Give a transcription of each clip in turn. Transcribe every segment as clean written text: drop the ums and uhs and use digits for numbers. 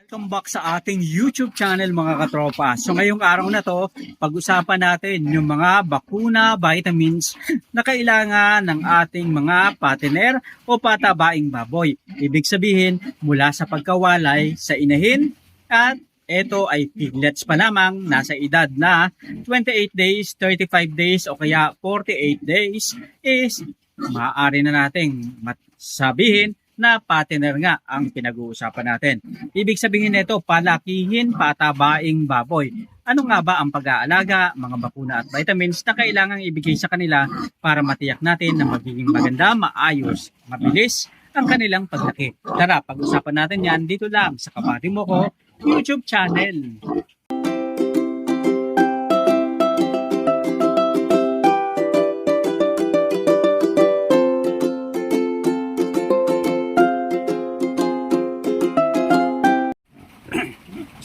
Welcome back sa ating YouTube channel mga katropa. So ngayong araw na to, pag-usapan natin yung mga bakuna, vitamins na kailangan ng ating mga patiner o patabaing baboy. Ibig sabihin mula sa pagkawalay sa inahin at ito ay piglets pa lamang, nasa edad na 28 days, 35 days o kaya 48 days is maaari na nating sabihin na patiner nga ang pinag-uusapan natin. Ibig sabihin nito, palakihin patabaing baboy. Ano nga ba ang pag-aalaga, mga bakuna at vitamins na kailangang ibigay sa kanila para matiyak natin na magiging maganda, maayos, mabilis ang kanilang paglaki. Tara, pag-usapan natin yan dito lang sa Kabady Mo Ko YouTube channel.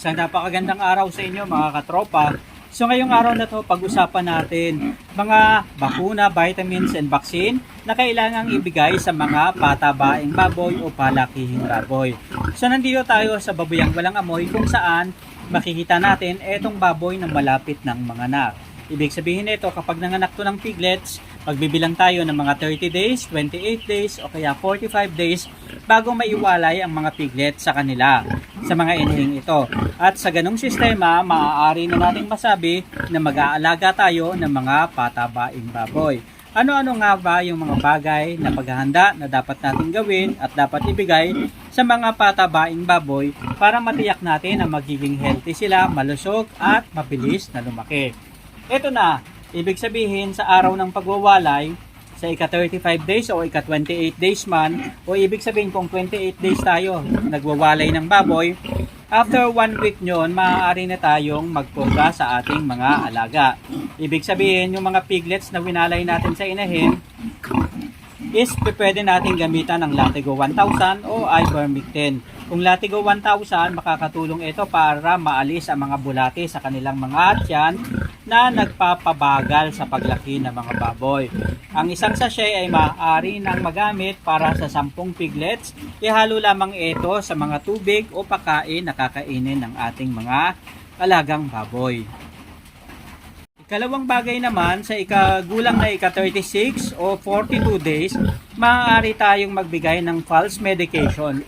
Isang napakagandang araw sa inyo mga katropa. So ngayong araw na to pag-usapan natin mga bakuna, vitamins and vaccine na kailangang ibigay sa mga patabaing baboy o palakihing baboy. So nandito tayo sa Baboyang Walang Amoy kung saan makikita natin etong baboy na malapit ng manganak. Ibig sabihin nito, kapag nanganak to ng piglets, magbibilang tayo ng mga 30 days, 28 days o kaya 45 days bago maiwalay ang mga piglets sa kanila, sa mga inihing ito. At sa ganong sistema, maaari na nating masabi na mag-aalaga tayo ng mga patabaing baboy. Ano-ano nga ba yung mga bagay na paghahanda na dapat natin gawin at dapat ibigay sa mga patabaing baboy para matiyak natin na magiging healthy sila, malusog at mabilis na lumaki. Ito na, ibig sabihin sa araw ng pagwawalay, sa ika-35 days o ika-28 days man, o ibig sabihin kung 28 days tayo nagwawalay ng baboy, after 1 week nyon, maaari na tayong magpurga sa ating mga alaga. Ibig sabihin, yung mga piglets na winalay natin sa inahin, is pwede natin gamitan ng Latigo 1000 o Ivermectin. Kung Latigo 1000, makakatulong ito para maalis ang mga bulate sa kanilang mga tiyan na nagpapabagal sa paglaki ng mga baboy. Ang isang sachet ay maaari nang magamit para sa 10 piglets. Ihalo lamang ito sa mga tubig o pagkain na kakainin ng ating mga alagang baboy. Ikalawang bagay naman, sa ikagulang na ika-36 o 42 days, maaari tayong magbigay ng pulse medication.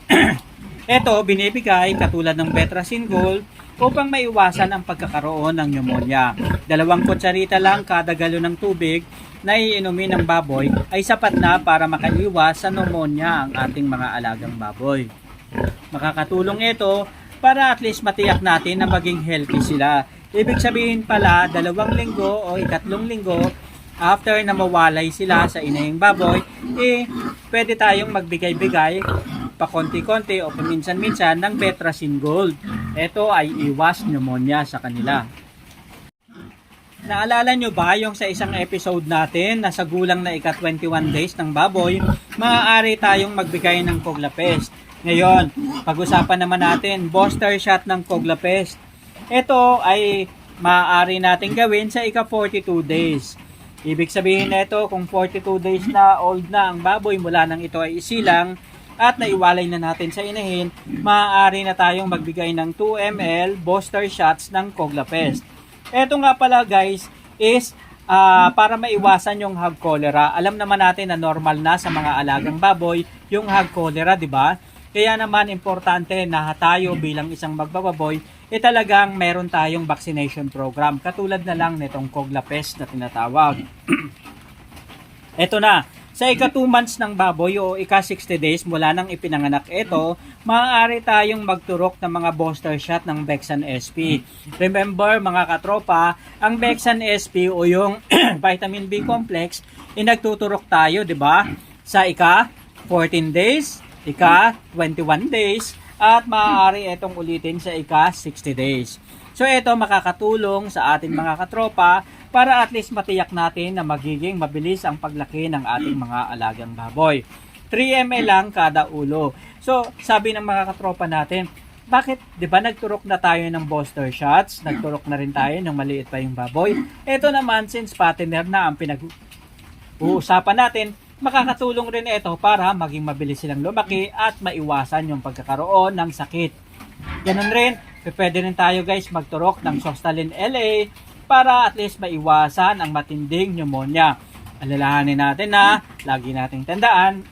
Ito, binibigay katulad ng Betracin Gold upang maiwasan ang pagkakaroon ng pneumonia. 2 kutsarita lang kada galon ng tubig na iinumin ng baboy ay sapat na para makaiwas sa pneumonia ang ating mga alagang baboy. Makakatulong ito para at least matiyak natin na maging healthy sila. Ibig sabihin pala, 2 linggo o 3 linggo after na mawalay sila sa inahing baboy, pwede tayong magbigay-bigay pa konti-konti o paminsan-minsan ng Betracin Gold. Ito ay iwas pneumonia sa kanila. Naalala nyo ba yung sa isang episode natin na sa gulang na ika-21 days ng baboy, maaari tayong magbigay ng Coglapest. Ngayon, pag-usapan naman natin, booster shot ng Coglapest. Ito ay maaari natin gawin sa ika-42 days. Ibig sabihin nito, kung 42 days na old na ang baboy mula nang ito ay isilang at naiwalay na natin sa inahin, maaari na tayong magbigay ng 2 ml booster shots ng Coglapest. Ito nga pala guys is para maiwasan yung hog cholera. Alam naman natin na normal na sa mga alagang baboy yung hog cholera, di ba? Kaya naman importante na tayo bilang isang magbababoy, talagang meron tayong vaccination program. Katulad na lang nitong Coglapest na tinatawag. Ito na, sa ika 2 months ng baboy o ika 60 days mula nang ipinanganak ito, maaari tayong magturok ng mga booster shot ng Bexan SP. Remember mga katropa, ang Bexan SP o yung vitamin B complex, nagtuturok tayo, di ba? Sa ika 14 days, ika 21 days, at maaari itong ulitin sa ika 60 days. So ito makakatulong sa ating mga katropa para at least matiyak natin na magiging mabilis ang paglaki ng ating mga alagang baboy. 3 ml lang kada ulo. So sabi ng mga katropa natin, bakit 'di ba nagturok na tayo ng booster shots, nagturok na rin tayo ng maliit pa yung baboy? Ito naman, since patiner na ang pinag-uusapan natin, makakatulong rin ito para maging mabilis silang lumaki at maiwasan yung pagkakaroon ng sakit. Ganun rin, pwede rin tayo guys magturok ng Sostalin LA para at least maiwasan ang matinding pneumonia. Alalahanin natin na lagi nating tandaan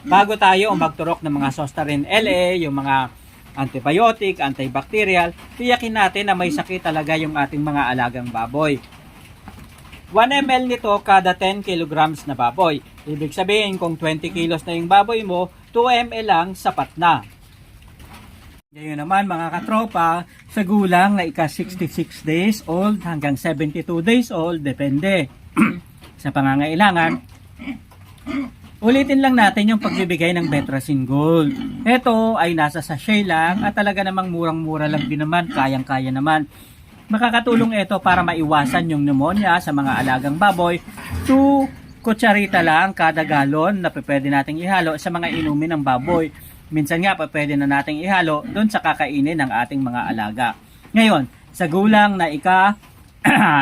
bago tayo magturok ng mga Sostalin LA, yung mga antibiotic, antibacterial, tiyakin natin na may sakit talaga yung ating mga alagang baboy. 1 ml nito kada 10 kilograms na baboy. Ibig sabihin kung 20 kilos na yung baboy mo, 2 ml lang sapat na. Ngayon naman mga katropa, sa gulang na ika 66 days old hanggang 72 days old, depende sa pangangailangan. Ulitin lang natin yung pagbibigay ng Betracin Gold. Ito ay nasa sachet lang at talaga namang murang-mura lang din naman, kayang-kaya naman. Makakatulong ito para maiwasan yung pneumonia sa mga alagang baboy. 2 kutsarita lang kada galon na pwede nating ihalo sa mga inumin ng baboy. Minsan nga pwede na nating ihalo doon sa kakainin ng ating mga alaga. Ngayon, sa gulang na ika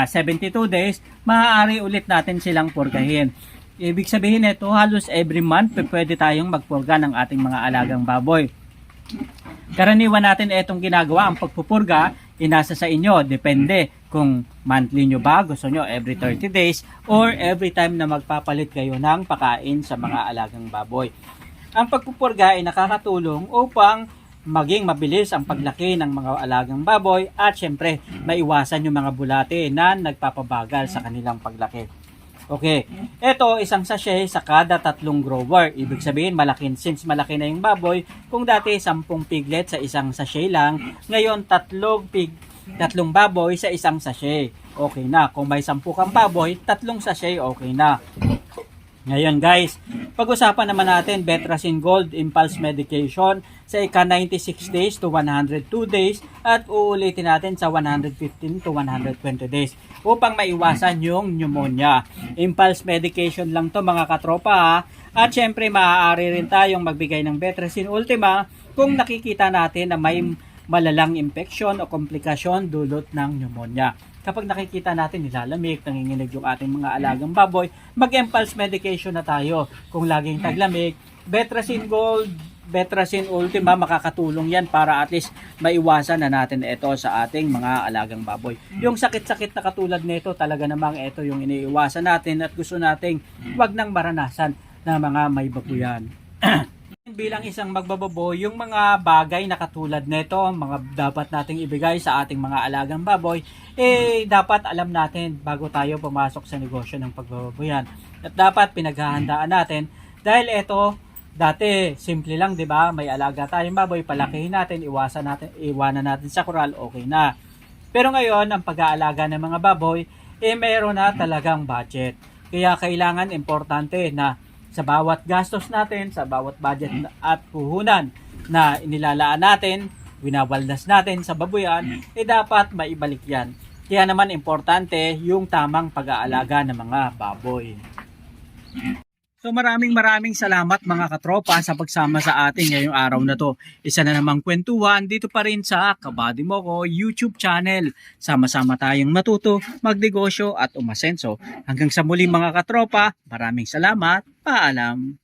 72 days, maaari ulit natin silang purgahin. Ibig sabihin nito, halos every month pwede tayong magpurga ng ating mga alagang baboy. Karaniwan natin itong ginagawa, ang pagpupurga, inasa sa inyo, depende kung monthly nyo ba, gusto nyo every 30 days, or every time na magpapalit kayo ng pakain sa mga alagang baboy. Ang pagpupurga ay nakakatulong upang maging mabilis ang paglaki ng mga alagang baboy at syempre maiwasan yung mga bulate na nagpapabagal sa kanilang paglaki. Okay, ito isang sachet sa kada 3 grower. Ibig sabihin since malaki na yung baboy, kung dati 10 piglet sa isang sachet lang, ngayon 3 baboy sa isang sachet. Okay na, kung may 10 kang baboy, 3 sachet okay na. Ngayon guys, pag-usapan naman natin Betracin Gold Impulse Medication sa ika 96 days to 102 days at uulitin natin sa 115 to 120 days upang maiwasan yung pneumonia. Impulse medication lang to mga katropa ha. At syempre maaari rin tayong magbigay ng Betracin Ultima kung nakikita natin na may malalang infection o komplikasyon dulot ng pneumonia. Kapag nakikita natin nilalamig, nanginginig yung ating mga alagang baboy, mag-impulse medication na tayo. Kung laging taglamig, Betracin Gold, Betracin Ultima, makakatulong yan para at least maiwasan na natin ito sa ating mga alagang baboy. Yung sakit-sakit na katulad nito, talaga namang ito yung iniiwasan natin at gusto nating wag nang maranasan na mga may babuyan. Bilang isang magbababoy, yung mga bagay na katulad nito, mga dapat nating ibigay sa ating mga alagang baboy, dapat alam natin bago tayo pumasok sa negosyo ng pagbababoyan. At dapat pinaghahandaan natin dahil ito, dati simple lang, 'di ba? May alaga tayong baboy, palakihin natin, iwanan natin sa koral, okay na. Pero ngayon, ang pag-aalaga ng mga baboy, mayroon na talagang budget. Kaya kailangan importante na sa bawat gastos natin, sa bawat budget at puhunan na inilalaan natin, winawaldas natin sa babuyan, dapat maibalik yan. Kaya naman importante yung tamang pag-aalaga ng mga baboy. So maraming salamat mga katropa sa pagsama sa atin ngayong araw na to. Isa na namang kwentuhan dito pa rin sa Kabady Mo Ko YouTube channel. Sama-sama tayong matuto, magnegosyo at umasenso. Hanggang sa muli mga katropa, maraming salamat. Paalam.